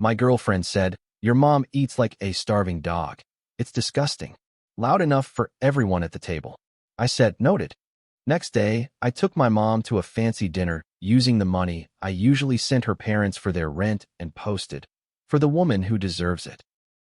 My girlfriend said, "Your mom eats like a starving dog. It's disgusting." Loud enough for everyone at the table. I said, "Noted." Next day, I took my mom to a fancy dinner using the money I usually sent her parents for their rent and posted, "For the woman who deserves it."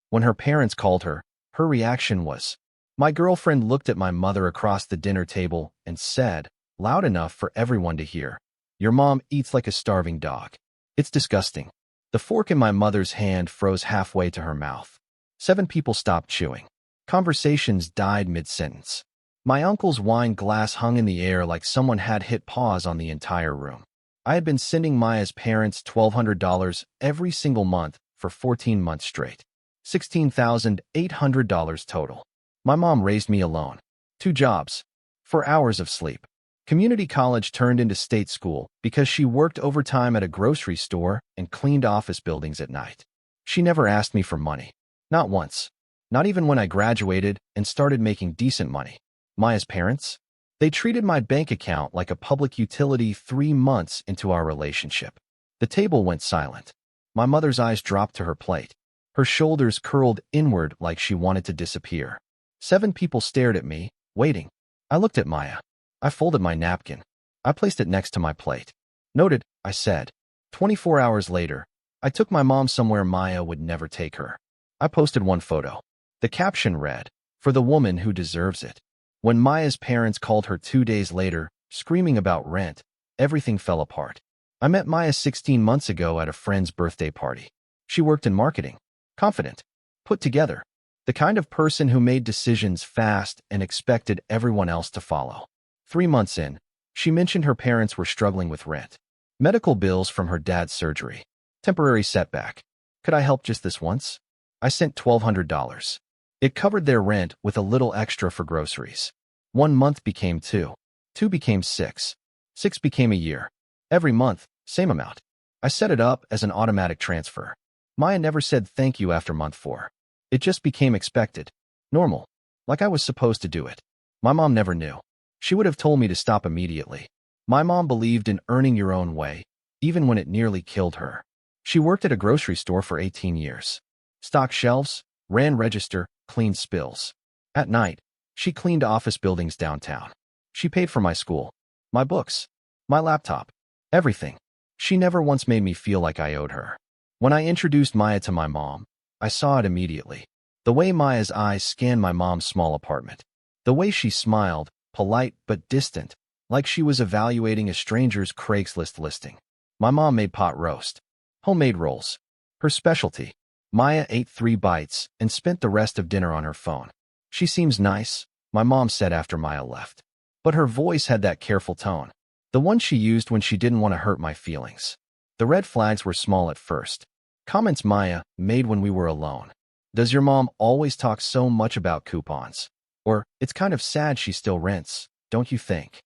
When her parents called her, her reaction was, my girlfriend looked at my mother across the dinner table and said, loud enough for everyone to hear, "Your mom eats like a starving dog. It's disgusting." The fork in my mother's hand froze halfway to her mouth. 7 people stopped chewing. Conversations died mid-sentence. My uncle's wine glass hung in the air like someone had hit pause on the entire room. I had been sending Maya's parents $1,200 every single month for 14 months straight. $16,800 total. My mom raised me alone. 2 jobs. 4 hours of sleep. Community college turned into state school because she worked overtime at a grocery store and cleaned office buildings at night. She never asked me for money. Not once. Not even when I graduated and started making decent money. Maya's parents? They treated my bank account like a public utility 3 months into our relationship. The table went silent. My mother's eyes dropped to her plate. Her shoulders curled inward like she wanted to disappear. 7 people stared at me, waiting. I looked at Maya. I folded my napkin. I placed it next to my plate. "Noted," I said. 24 hours later, I took my mom somewhere Maya would never take her. I posted one photo. The caption read, "For the woman who deserves it." When Maya's parents called her 2 days later, screaming about rent, everything fell apart. I met Maya 16 months ago at a friend's birthday party. She worked in marketing. Confident. Put together. The kind of person who made decisions fast and expected everyone else to follow. 3 months in, she mentioned her parents were struggling with rent. Medical bills from her dad's surgery. Temporary setback. Could I help just this once? I sent $1,200. It covered their rent with a little extra for groceries. 1 month became 2. 2 became 6. 6 became a year. Every month, same amount. I set it up as an automatic transfer. Maya never said thank you after month 4. It just became expected. Normal. Like I was supposed to do it. My mom never knew. She would have told me to stop immediately. My mom believed in earning your own way, even when it nearly killed her. She worked at a grocery store for 18 years. Stocked shelves, ran register, cleaned spills. At night, she cleaned office buildings downtown. She paid for my school, my books, my laptop, everything. She never once made me feel like I owed her. When I introduced Maya to my mom, I saw it immediately. The way Maya's eyes scanned my mom's small apartment. The way she smiled, polite but distant, like she was evaluating a stranger's Craigslist listing. My mom made pot roast. Homemade rolls. Her specialty. Maya ate 3 bites and spent the rest of dinner on her phone. "She seems nice," my mom said after Maya left. But her voice had that careful tone. The one she used when she didn't want to hurt my feelings. The red flags were small at first. Comments Maya made when we were alone. "Does your mom always talk so much about coupons?" Or, "It's kind of sad she still rents, don't you think?"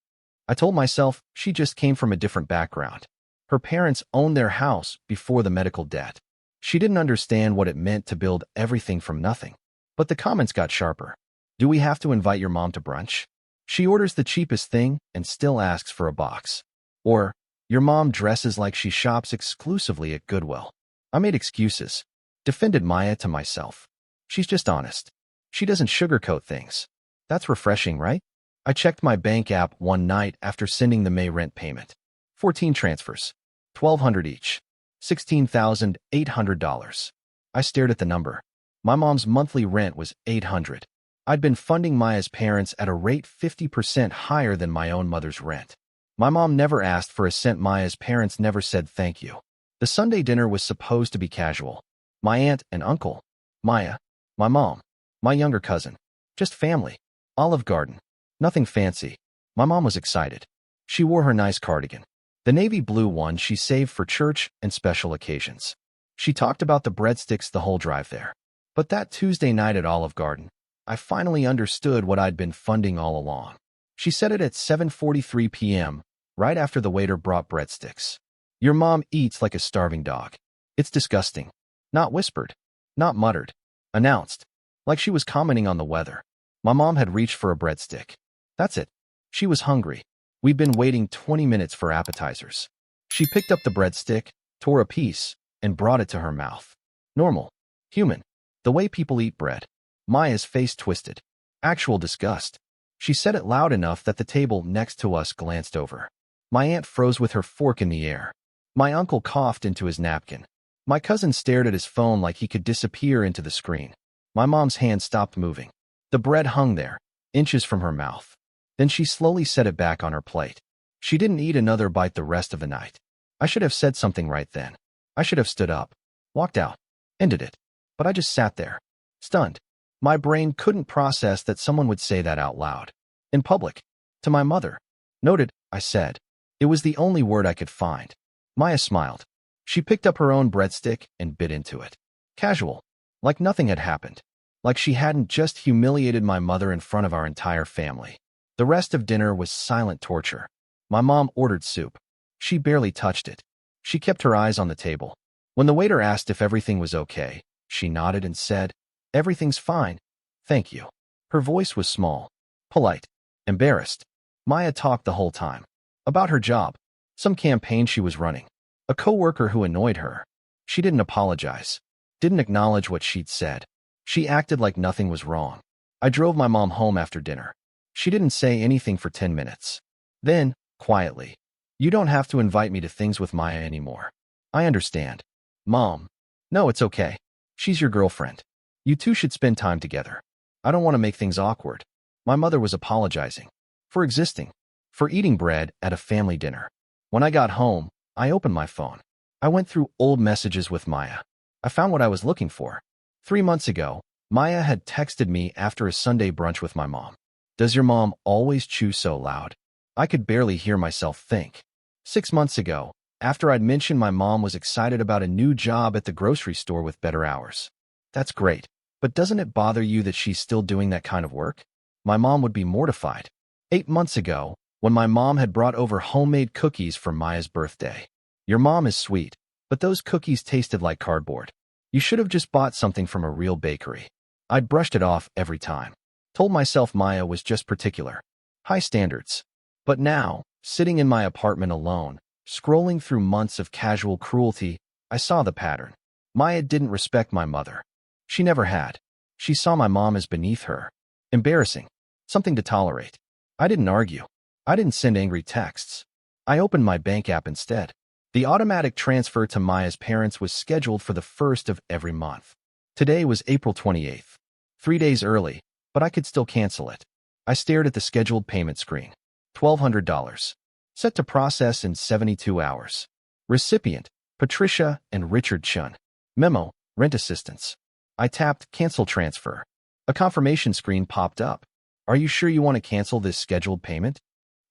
I told myself she just came from a different background. Her parents owned their house before the medical debt. She didn't understand what it meant to build everything from nothing. But the comments got sharper. "Do we have to invite your mom to brunch? She orders the cheapest thing and still asks for a box." Or, "Your mom dresses like she shops exclusively at Goodwill." I made excuses. Defended Maya to myself. She's just honest. She doesn't sugarcoat things. That's refreshing, right? I checked my bank app one night after sending the May rent payment. 14 transfers. $1,200 each. $16,800. I stared at the number. My mom's monthly rent was $800. I'd been funding Maya's parents at a rate 50% higher than my own mother's rent. My mom never asked for a cent. Maya's parents never said thank you. The Sunday dinner was supposed to be casual. My aunt and uncle. Maya. My mom. My younger cousin. Just family. Olive Garden. Nothing fancy. My mom was excited. She wore her nice cardigan. The navy blue one she saved for church and special occasions. She talked about the breadsticks the whole drive there. But that Tuesday night at Olive Garden, I finally understood what I'd been funding all along. She said it at 7:43 p.m., right after the waiter brought breadsticks. "Your mom eats like a starving dog. It's disgusting." Not whispered. Not muttered. Announced. Like she was commenting on the weather. My mom had reached for a breadstick. That's it. She was hungry. We'd been waiting 20 minutes for appetizers. She picked up the breadstick, tore a piece, and brought it to her mouth. Normal. Human. The way people eat bread. Maya's face twisted. Actual disgust. She said it loud enough that the table next to us glanced over. My aunt froze with her fork in the air. My uncle coughed into his napkin. My cousin stared at his phone like he could disappear into the screen. My mom's hand stopped moving. The bread hung there, inches from her mouth. Then she slowly set it back on her plate. She didn't eat another bite the rest of the night. I should have said something right then. I should have stood up, walked out, ended it. But I just sat there, stunned. My brain couldn't process that someone would say that out loud. In public. To my mother. Noted, I said. It was the only word I could find. Maya smiled. She picked up her own breadstick and bit into it. Casual. Like nothing had happened. Like she hadn't just humiliated my mother in front of our entire family. The rest of dinner was silent torture. My mom ordered soup. She barely touched it. She kept her eyes on the table. When the waiter asked if everything was okay, she nodded and said, "Everything's fine. Thank you." Her voice was small, polite, embarrassed. Maya talked the whole time. About her job, some campaign she was running, a coworker who annoyed her. She didn't apologize, didn't acknowledge what she'd said. She acted like nothing was wrong. I drove my mom home after dinner. She didn't say anything for 10 minutes. Then, quietly, "You don't have to invite me to things with Maya anymore. I understand." Mom. "No, it's okay. She's your girlfriend. You two should spend time together. I don't want to make things awkward." My mother was apologizing. For existing. For eating bread at a family dinner. When I got home, I opened my phone. I went through old messages with Maya. I found what I was looking for. 3 months ago, Maya had texted me after a Sunday brunch with my mom. "Does your mom always chew so loud?" I could barely hear myself think. 6 months ago, after I'd mentioned my mom was excited about a new job at the grocery store with better hours. "That's great, but doesn't it bother you that she's still doing that kind of work?" My mom would be mortified. 8 months ago, when my mom had brought over homemade cookies for Maya's birthday. "Your mom is sweet, but those cookies tasted like cardboard. You should have just bought something from a real bakery." I'd brushed it off every time. Told myself Maya was just particular. High standards. But now, sitting in my apartment alone, scrolling through months of casual cruelty, I saw the pattern. Maya didn't respect my mother. She never had. She saw my mom as beneath her. Embarrassing. Something to tolerate. I didn't argue. I didn't send angry texts. I opened my bank app instead. The automatic transfer to Maya's parents was scheduled for the 1st of every month. Today was April 28th. 3 days early, but I could still cancel it. I stared at the scheduled payment screen. $1,200. Set to process in 72 hours. Recipient, Patricia and Richard Chun. Memo, rent assistance. I tapped Cancel Transfer. A confirmation screen popped up. "Are you sure you want to cancel this scheduled payment?"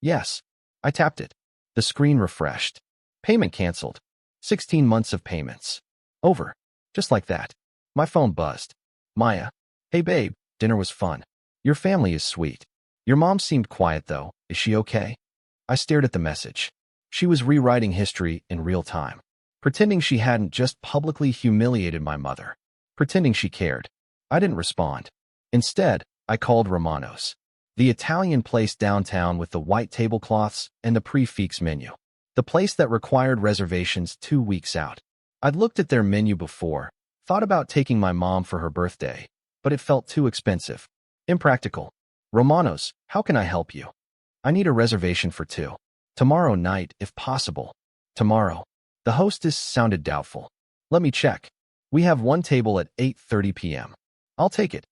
"Yes." I tapped it. The screen refreshed. Payment canceled. 16 months of payments. Over. Just like that. My phone buzzed. "Maya. Hey babe, dinner was fun. Your family is sweet. Your mom seemed quiet though. Is she okay?" I stared at the message. She was rewriting history in real time. Pretending she hadn't just publicly humiliated my mother. Pretending she cared. I didn't respond. Instead, I called Romano's. The Italian place downtown with the white tablecloths and the prix fixe menu. The place that required reservations 2 weeks out. I'd looked at their menu before, thought about taking my mom for her birthday, but it felt too expensive. Impractical. "Romano's, how can I help you?" "I need a reservation for 2. Tomorrow night, if possible." "Tomorrow?" The hostess sounded doubtful. "Let me check. We have one table at 8:30 p.m. I'll take it."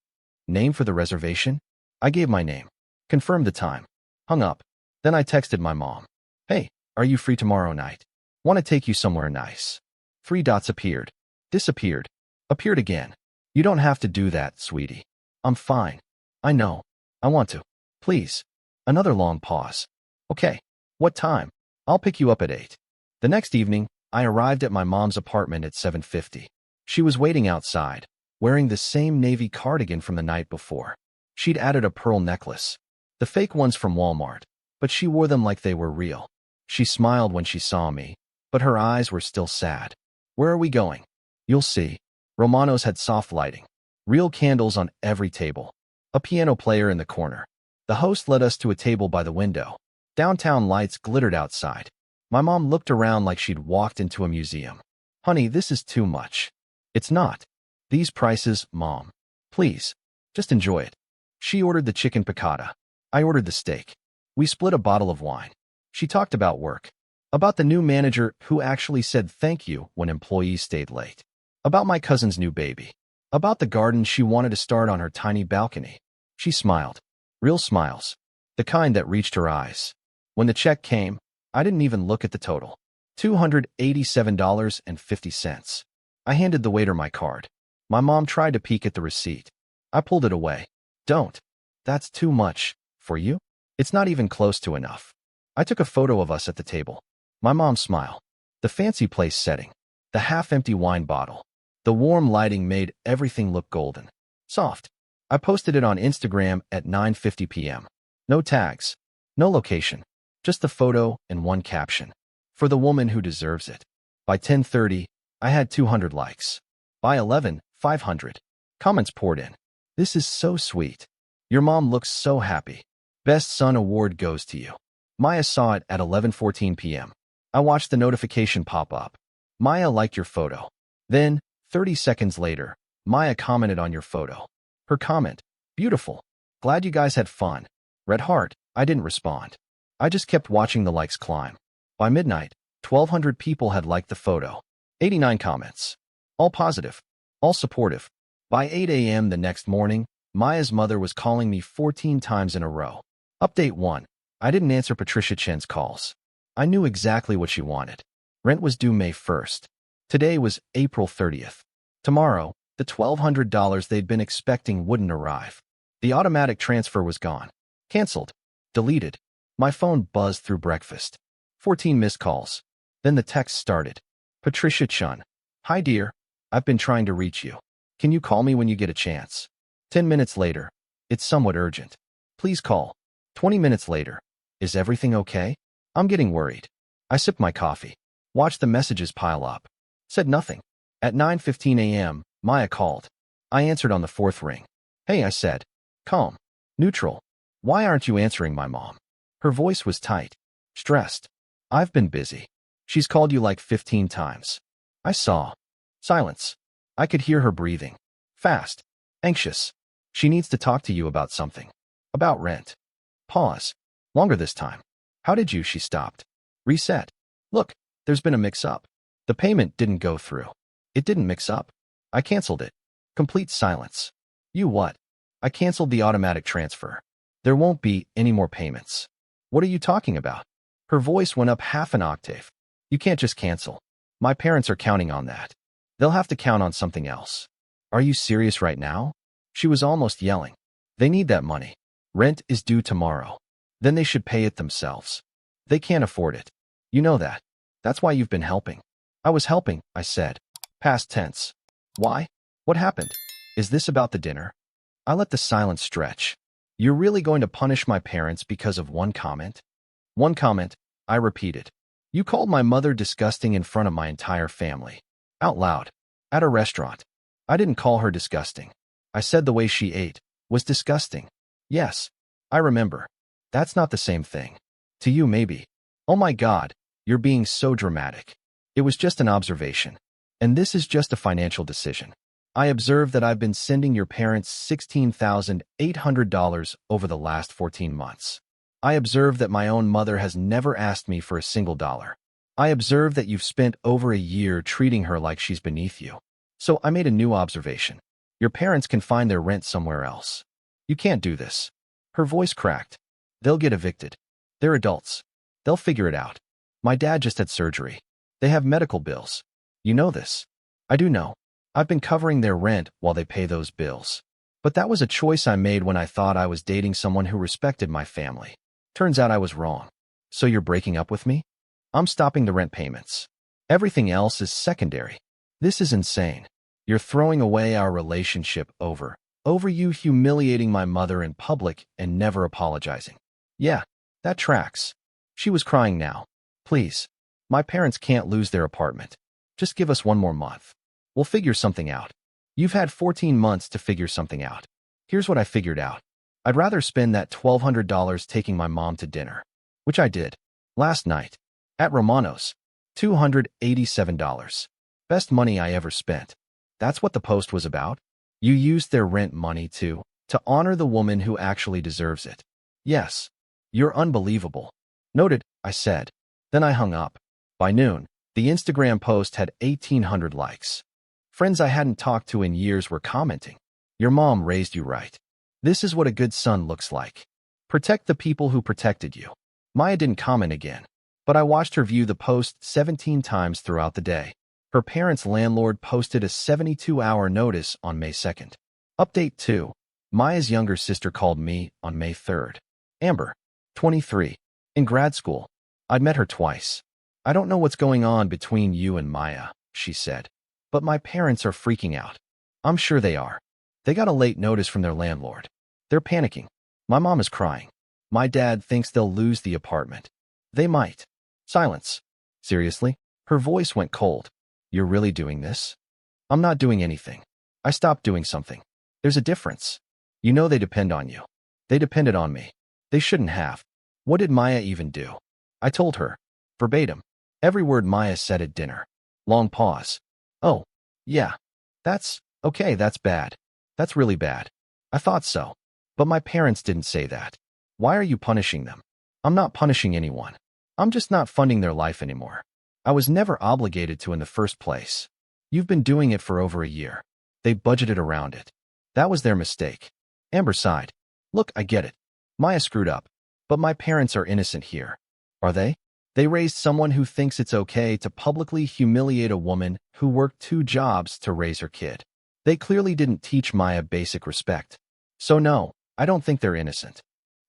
"Name for the reservation?" I gave my name. Confirmed the time. Hung up. Then I texted my mom. "Hey, are you free tomorrow night? Want to take you somewhere nice." 3 dots appeared. Disappeared. Appeared again. "You don't have to do that, sweetie. I'm fine." "I know. I want to. Please." Another long pause. "Okay. What time?" "I'll pick you up at 8. The next evening, I arrived at my mom's apartment at 7:50. She was waiting outside, wearing the same navy cardigan from the night before. She'd added a pearl necklace. The fake ones from Walmart, but she wore them like they were real. She smiled when she saw me, but her eyes were still sad. "Where are we going?" "You'll see." Romano's had soft lighting. Real candles on every table. A piano player in the corner. The host led us to a table by the window. Downtown lights glittered outside. My mom looked around like she'd walked into a museum. "Honey, this is too much." It's not. These prices, Mom. Please, just enjoy it. She ordered the chicken piccata. I ordered the steak. We split a bottle of wine. She talked about work. About the new manager who actually said thank you when employees stayed late. About my cousin's new baby. About the garden she wanted to start on her tiny balcony. She smiled. Real smiles. The kind that reached her eyes. When the check came, I didn't even look at the total. $287.50. I handed the waiter my card. My mom tried to peek at the receipt. I pulled it away. Don't. That's too much. For you? It's not even close to enough. I took a photo of us at the table. My mom's smile. The fancy place setting. The half-empty wine bottle. The warm lighting made everything look golden. Soft. I posted it on Instagram at 9:50 p.m. No tags. No location. Just the photo and one caption. For the woman who deserves it. By 10:30, I had 200 likes. By 11, 500. Comments poured in. This is so sweet. Your mom looks so happy. Best Son Award goes to you. Maya saw it at 11:14 p.m. I watched the notification pop up. Maya liked your photo. Then, 30 seconds later, Maya commented on your photo. Her comment, beautiful. Glad you guys had fun. Red heart. I didn't respond. I just kept watching the likes climb. By midnight, 1,200 people had liked the photo. 89 comments. All positive. All supportive. By 8 a.m. the next morning, Maya's mother was calling me 14 times in a row. Update 1. I didn't answer Patricia Chen's calls. I knew exactly what she wanted. Rent was due May 1st. Today was April 30th. Tomorrow, the $1,200 they'd been expecting wouldn't arrive. The automatic transfer was gone. Cancelled. Deleted. My phone buzzed through breakfast. 14 missed calls. Then the text started. Patricia Chen. Hi dear. I've been trying to reach you. Can you call me when you get a chance? 10 minutes later. It's somewhat urgent. Please call. 20 minutes later. Is everything okay? I'm getting worried. I sipped my coffee. Watched the messages pile up. Said nothing. At 9:15 a.m., Maya called. I answered on the fourth ring. Hey, I said. Calm. Neutral. Why aren't you answering my mom? Her voice was tight. Stressed. I've been busy. She's called you like 15 times. I saw. Silence. I could hear her breathing. Fast. Anxious. She needs to talk to you about something. About rent. Pause. Longer this time. How did you? She stopped. Reset. Look, there's been a mix-up. The payment didn't go through. It didn't mix up. I canceled it. Complete silence. You what? I canceled the automatic transfer. There won't be any more payments. What are you talking about? Her voice went up half an octave. You can't just cancel. My parents are counting on that. They'll have to count on something else. Are you serious right now? She was almost yelling. They need that money. Rent is due tomorrow. Then they should pay it themselves. They can't afford it. You know that. That's why you've been helping. I was helping, I said. Past tense. Why? What happened? Is this about the dinner? I let the silence stretch. You're really going to punish my parents because of one comment? One comment, I repeated. You called my mother disgusting in front of my entire family. Out loud. At a restaurant. I didn't call her disgusting. I said the way she ate was disgusting. Yes, I remember. That's not the same thing. To you, maybe. Oh my God, you're being so dramatic. It was just an observation. And this is just a financial decision. I observed that I've been sending your parents $16,800 over the last 14 months. I observed that my own mother has never asked me for a single dollar. I observed that you've spent over a year treating her like she's beneath you. So I made a new observation. Your parents can find their rent somewhere else. You can't do this. Her voice cracked. They'll get evicted. They're adults. They'll figure it out. My dad just had surgery. They have medical bills. You know this. I do know. I've been covering their rent while they pay those bills. But that was a choice I made when I thought I was dating someone who respected my family. Turns out I was wrong. So you're breaking up with me? I'm stopping the rent payments. Everything else is secondary. This is insane. You're throwing away our relationship over you humiliating my mother in public and never apologizing. Yeah, that tracks. She was crying now. Please. My parents can't lose their apartment. Just give us one more month. We'll figure something out. You've had 14 months to figure something out. Here's what I figured out. I'd rather spend that $1,200 taking my mom to dinner, which I did last night at Romano's. $287. Best money I ever spent. That's what the post was about? You used their rent money to honor the woman who actually deserves it. Yes. You're unbelievable. Noted, I said. Then I hung up. By noon, the Instagram post had 1,800 likes. Friends I hadn't talked to in years were commenting. Your mom raised you right. This is what a good son looks like. Protect the people who protected you. Maya didn't comment again, but I watched her view the post 17 times throughout the day. Her parents' landlord posted a 72-hour notice on May 2nd. Update 2. Maya's younger sister called me on May 3rd. Amber, 23, in grad school. I'd met her twice. I don't know what's going on between you and Maya, she said, but my parents are freaking out. I'm sure they are. They got a late notice from their landlord. They're panicking. My mom is crying. My dad thinks they'll lose the apartment. They might. Silence. Seriously? Her voice went cold. You're really doing this? I'm not doing anything. I stopped doing something. There's a difference. You know they depend on you. They depended on me. They shouldn't have. What did Maya even do? I told her. Verbatim. Every word Maya said at dinner. Long pause. Oh, yeah. That's bad. That's really bad. I thought so. But my parents didn't say that. Why are you punishing them? I'm not punishing anyone. I'm just not funding their life anymore. I was never obligated to in the first place. You've been doing it for over a year. They budgeted around it. That was their mistake. Amber sighed. Look, I get it. Maya screwed up. But my parents are innocent here. Are they? They raised someone who thinks it's okay to publicly humiliate a woman who worked 2 jobs to raise her kid. They clearly didn't teach Maya basic respect. So no, I don't think they're innocent.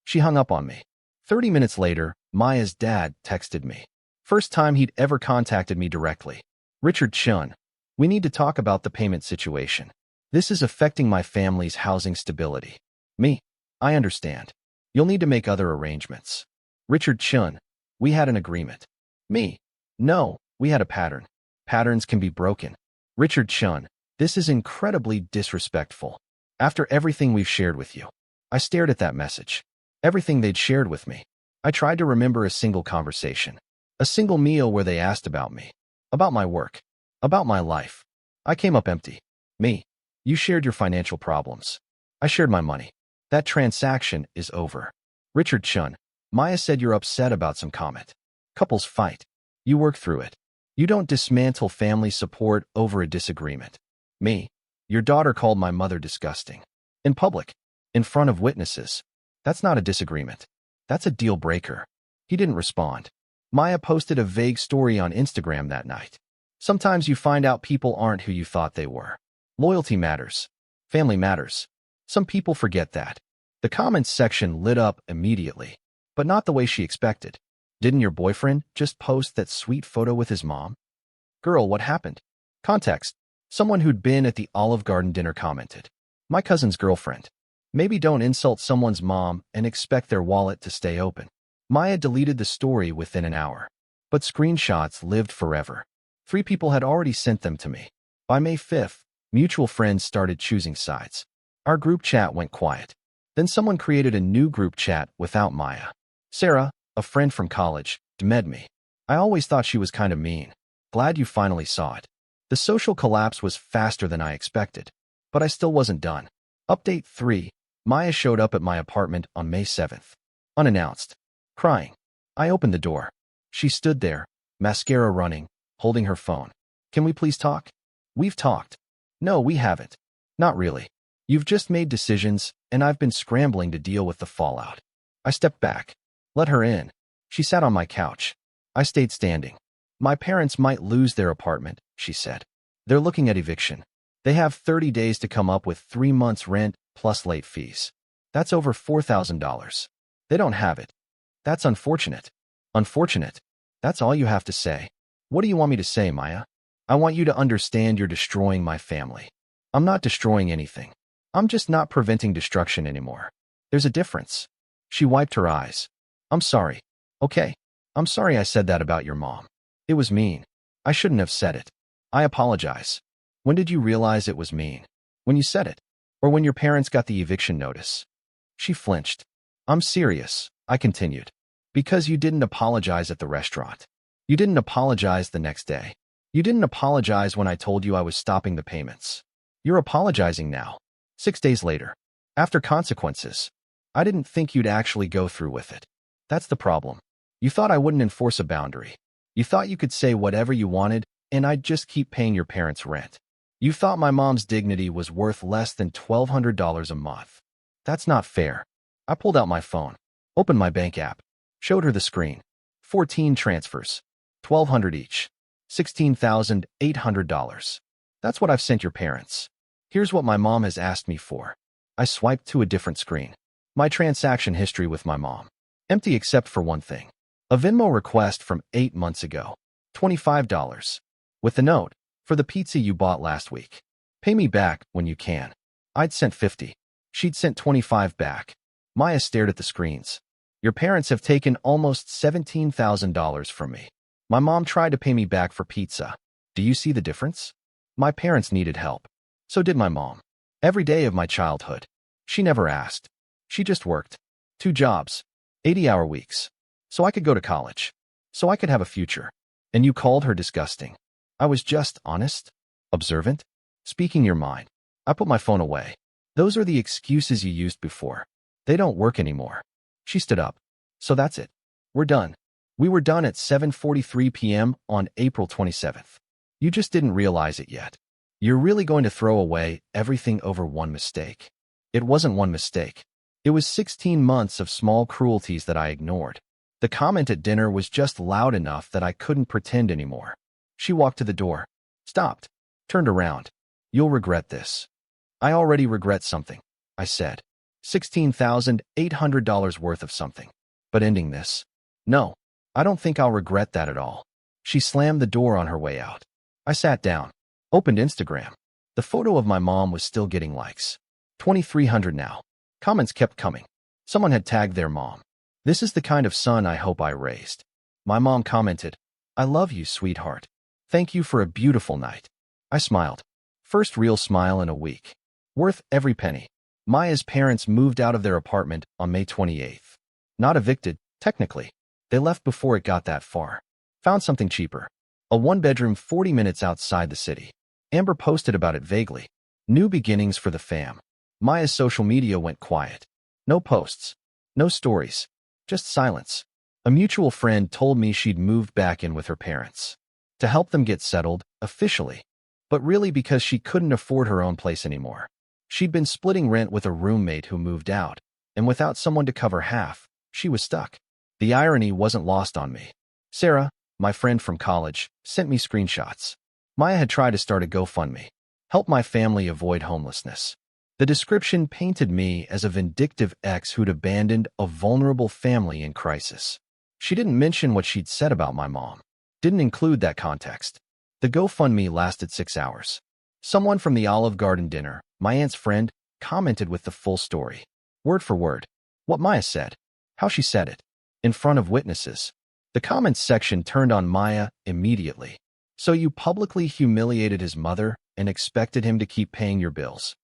She hung up on me. 30 minutes later, Maya's dad texted me. First time he'd ever contacted me directly. Richard Chun, we need to talk about the payment situation. This is affecting my family's housing stability. Me, I understand. You'll need to make other arrangements. Richard Chun, we had an agreement. Me, no, we had a pattern. Patterns can be broken. Richard Chun, this is incredibly disrespectful. After everything we've shared with you. I stared at that message. Everything they'd shared with me. I tried to remember a single conversation. A single meal where they asked about me. About my work. About my life. I came up empty. Me. You shared your financial problems. I shared my money. That transaction is over. Richard Chun, Maya said you're upset about some comment. Couples fight. You work through it. You don't dismantle family support over a disagreement. Me. Your daughter called my mother disgusting. In public. In front of witnesses. That's not a disagreement. That's a deal breaker. He didn't respond. Maya posted a vague story on Instagram that night. Sometimes you find out people aren't who you thought they were. Loyalty matters. Family matters. Some people forget that. The comments section lit up immediately, but not the way she expected. Didn't your boyfriend just post that sweet photo with his mom? Girl, what happened? Context. Someone who'd been at the Olive Garden dinner commented. My cousin's girlfriend. Maybe don't insult someone's mom and expect their wallet to stay open. Maya deleted the story within an hour. But screenshots lived forever. 3 people had already sent them to me. By May 5th, mutual friends started choosing sides. Our group chat went quiet. Then someone created a new group chat without Maya. Sarah, a friend from college, DM'd me. I always thought she was kind of mean. Glad you finally saw it. The social collapse was faster than I expected. But I still wasn't done. Update 3. Maya showed up at my apartment on May 7th. Unannounced. Crying. I opened the door. She stood there, mascara running, holding her phone. Can we please talk? We've talked. No, we haven't. Not really. You've just made decisions, and I've been scrambling to deal with the fallout. I stepped back. Let her in. She sat on my couch. I stayed standing. My parents might lose their apartment, she said. They're looking at eviction. They have 30 days to come up with 3 months' rent plus late fees. That's over $4,000. They don't have it. That's unfortunate. Unfortunate. That's all you have to say. What do you want me to say, Maya? I want you to understand you're destroying my family. I'm not destroying anything. I'm just not preventing destruction anymore. There's a difference. She wiped her eyes. I'm sorry. Okay. I'm sorry I said that about your mom. It was mean. I shouldn't have said it. I apologize. When did you realize it was mean? When you said it? Or when your parents got the eviction notice? She flinched. I'm serious, I continued. Because you didn't apologize at the restaurant. You didn't apologize the next day. You didn't apologize when I told you I was stopping the payments. You're apologizing now. 6 days later. After consequences. I didn't think you'd actually go through with it. That's the problem. You thought I wouldn't enforce a boundary. You thought you could say whatever you wanted, and I'd just keep paying your parents' rent. You thought my mom's dignity was worth less than $1,200 a month. That's not fair. I pulled out my phone, opened my bank app, showed her the screen. 14 transfers. $1,200 each. $16,800. That's what I've sent your parents. Here's what my mom has asked me for. I swiped to a different screen. My transaction history with my mom. Empty except for one thing. A Venmo request from 8 months ago. $25. With the note, for the pizza you bought last week. Pay me back when you can. I'd sent 50. She'd sent 25 back. Maya stared at the screens. Your parents have taken almost $17,000 from me. My mom tried to pay me back for pizza. Do you see the difference? My parents needed help. So did my mom. Every day of my childhood. She never asked. She just worked. 2 jobs. 80-hour weeks. So I could go to college. So I could have a future. And you called her disgusting. I was just honest, observant, speaking your mind. I put my phone away. Those are the excuses you used before. They don't work anymore. She stood up. So that's it. We're done. We were done at 7:43 p.m. on April 27th. You just didn't realize it yet. You're really going to throw away everything over one mistake. It wasn't one mistake. It was 16 months of small cruelties that I ignored. The comment at dinner was just loud enough that I couldn't pretend anymore. She walked to the door, stopped, turned around. You'll regret this. I already regret something, I said. $16,800 worth of something. But ending this? No, I don't think I'll regret that at all. She slammed the door on her way out. I sat down, opened Instagram. The photo of my mom was still getting likes. 2,300 now. Comments kept coming. Someone had tagged their mom. This is the kind of son I hope I raised. My mom commented, I love you, sweetheart. Thank you for a beautiful night. I smiled. First real smile in a week. Worth every penny. Maya's parents moved out of their apartment on May 28th. Not evicted, technically. They left before it got that far. Found something cheaper. A 1-bedroom 40 minutes outside the city. Amber posted about it vaguely. New beginnings for the fam. Maya's social media went quiet. No posts. No stories. Just silence. A mutual friend told me she'd moved back in with her parents. To help them get settled, officially. But really because she couldn't afford her own place anymore. She'd been splitting rent with a roommate who moved out, and without someone to cover half, she was stuck. The irony wasn't lost on me. Sarah, my friend from college, sent me screenshots. Maya had tried to start a GoFundMe. Help my family avoid homelessness. The description painted me as a vindictive ex who'd abandoned a vulnerable family in crisis. She didn't mention what she'd said about my mom. Didn't include that context. The GoFundMe lasted 6 hours. Someone from the Olive Garden dinner, my aunt's friend, commented with the full story. Word for word. What Maya said. How she said it. In front of witnesses. The comments section turned on Maya immediately. So you publicly humiliated his mother and expected him to keep paying your bills.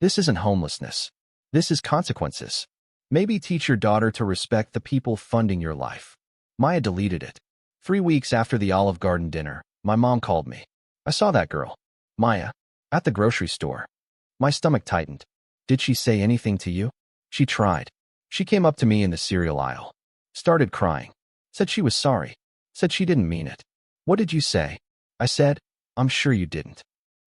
This isn't homelessness. This is consequences. Maybe teach your daughter to respect the people funding your life. Maya deleted it. 3 weeks after the Olive Garden dinner, my mom called me. I saw that girl. Maya. At the grocery store. My stomach tightened. Did she say anything to you? She tried. She came up to me in the cereal aisle. Started crying. Said she was sorry. Said she didn't mean it. What did you say? I said, I'm sure you didn't.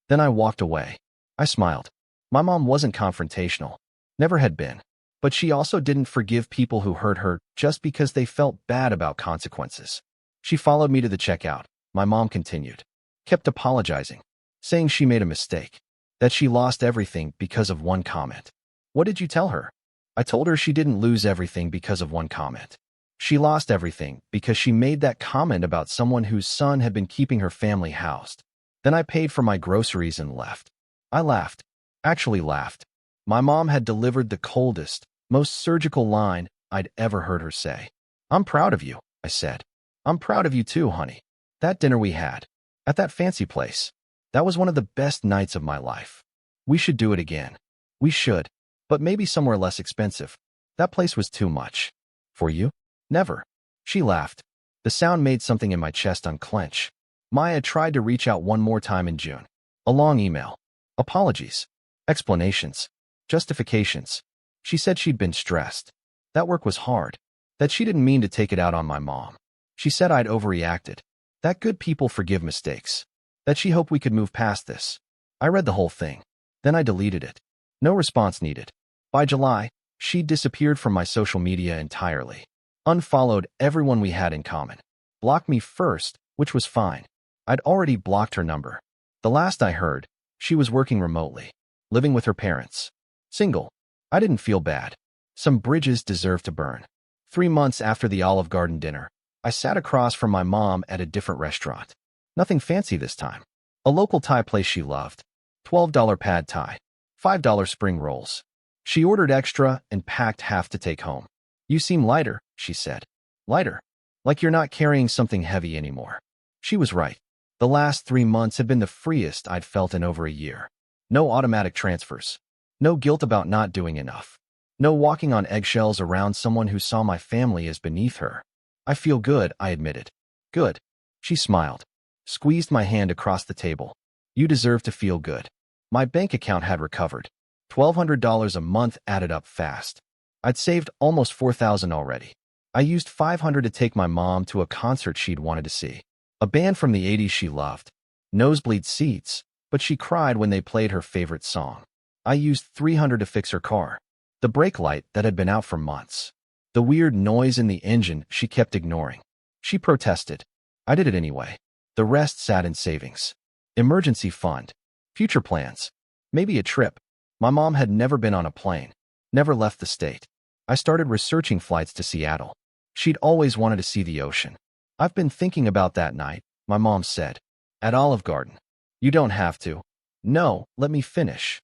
Then I walked away. I smiled. My mom wasn't confrontational. Never had been. But she also didn't forgive people who hurt her just because they felt bad about consequences. She followed me to the checkout. My mom continued. Kept apologizing. Saying she made a mistake. That she lost everything because of one comment. What did you tell her? I told her she didn't lose everything because of one comment. She lost everything because she made that comment about someone whose son had been keeping her family housed. Then I paid for my groceries and left. I laughed. Actually laughed. My mom had delivered the coldest, most surgical line I'd ever heard her say. I'm proud of you, I said. I'm proud of you too, honey. That dinner we had. At that fancy place. That was one of the best nights of my life. We should do it again. We should. But maybe somewhere less expensive. That place was too much. For you? Never. She laughed. The sound made something in my chest unclench. Maya tried to reach out one more time in June. A long email. Apologies. Explanations. Justifications. She said she'd been stressed. That work was hard. That she didn't mean to take it out on my mom. She said I'd overreacted. That good people forgive mistakes. That she hoped we could move past this. I read the whole thing. Then I deleted it. No response needed. By July, she'd disappeared from my social media entirely. Unfollowed everyone we had in common. Blocked me first, which was fine. I'd already blocked her number. The last I heard, she was working remotely. Living with her parents. Single. I didn't feel bad. Some bridges deserve to burn. 3 months after the Olive Garden dinner, I sat across from my mom at a different restaurant. Nothing fancy this time. A local Thai place she loved. $12 pad Thai. $5 spring rolls. She ordered extra and packed half to take home. You seem lighter, she said. Lighter. Like you're not carrying something heavy anymore. She was right. The last 3 months had been the freest I'd felt in over a year. No automatic transfers. No guilt about not doing enough. No walking on eggshells around someone who saw my family as beneath her. I feel good, I admitted. Good. She smiled. Squeezed my hand across the table. You deserve to feel good. My bank account had recovered. $1,200 a month added up fast. I'd saved almost $4,000 already. I used $500 to take my mom to a concert she'd wanted to see. A band from the 80s she loved. Nosebleed seats, but she cried when they played her favorite song. I used $300 to fix her car. The brake light that had been out for months. The weird noise in the engine she kept ignoring. She protested. I did it anyway. The rest sat in savings. Emergency fund. Future plans. Maybe a trip. My mom had never been on a plane. Never left the state. I started researching flights to Seattle. She'd always wanted to see the ocean. I've been thinking about that night, my mom said. At Olive Garden. You don't have to. No, let me finish.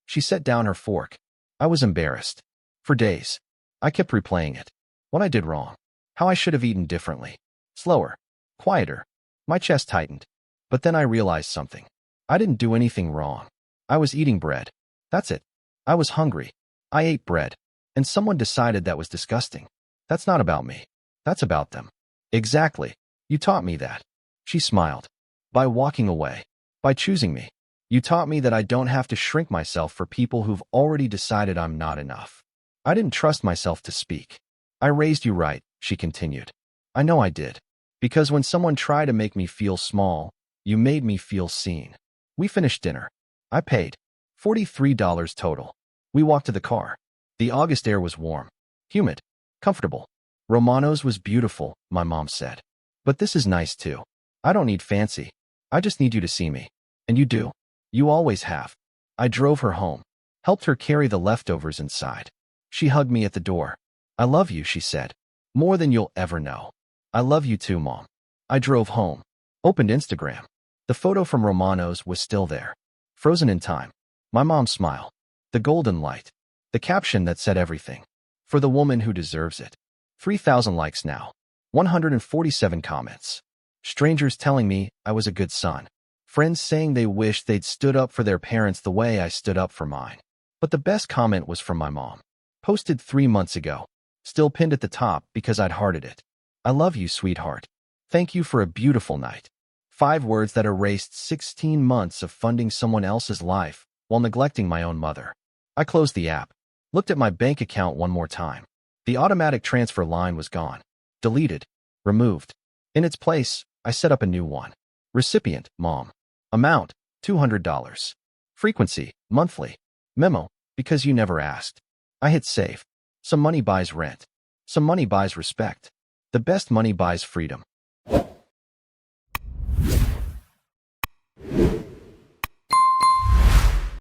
She set down her fork. I was embarrassed. For days. I kept replaying it. What I did wrong. How I should have eaten differently. Slower. Quieter. My chest tightened. But then I realized something. I didn't do anything wrong. I was eating bread. That's it. I was hungry. I ate bread. And someone decided that was disgusting. That's not about me. That's about them. Exactly. You taught me that. She smiled. By walking away. By choosing me. You taught me that I don't have to shrink myself for people who've already decided I'm not enough. I didn't trust myself to speak. I raised you right, she continued. I know I did. Because when someone tried to make me feel small, you made me feel seen. We finished dinner. I paid. $43 total. We walked to the car. The August air was warm. Humid. Comfortable. Romano's was beautiful, my mom said. But this is nice too. I don't need fancy. I just need you to see me. And you do. You always have. I drove her home. Helped her carry the leftovers inside. She hugged me at the door. I love you, she said. More than you'll ever know. I love you too, Mom. I drove home. Opened Instagram. The photo from Romano's was still there. Frozen in time. My mom's smile. The golden light. The caption that said everything. For the woman who deserves it. 3,000 likes now. 147 comments. Strangers telling me I was a good son. Friends saying they wished they'd stood up for their parents the way I stood up for mine. But the best comment was from my mom. Posted 3 months ago. Still pinned at the top because I'd hearted it. I love you, sweetheart. Thank you for a beautiful night. 5 words that erased 16 months of funding someone else's life while neglecting my own mother. I closed the app. Looked at my bank account one more time. The automatic transfer line was gone. Deleted. Removed. In its place, I set up a new one. Recipient, Mom. Amount, $200. Frequency, monthly. Memo, because you never asked. I hit save. Some money buys rent. Some money buys respect. The best money buys freedom.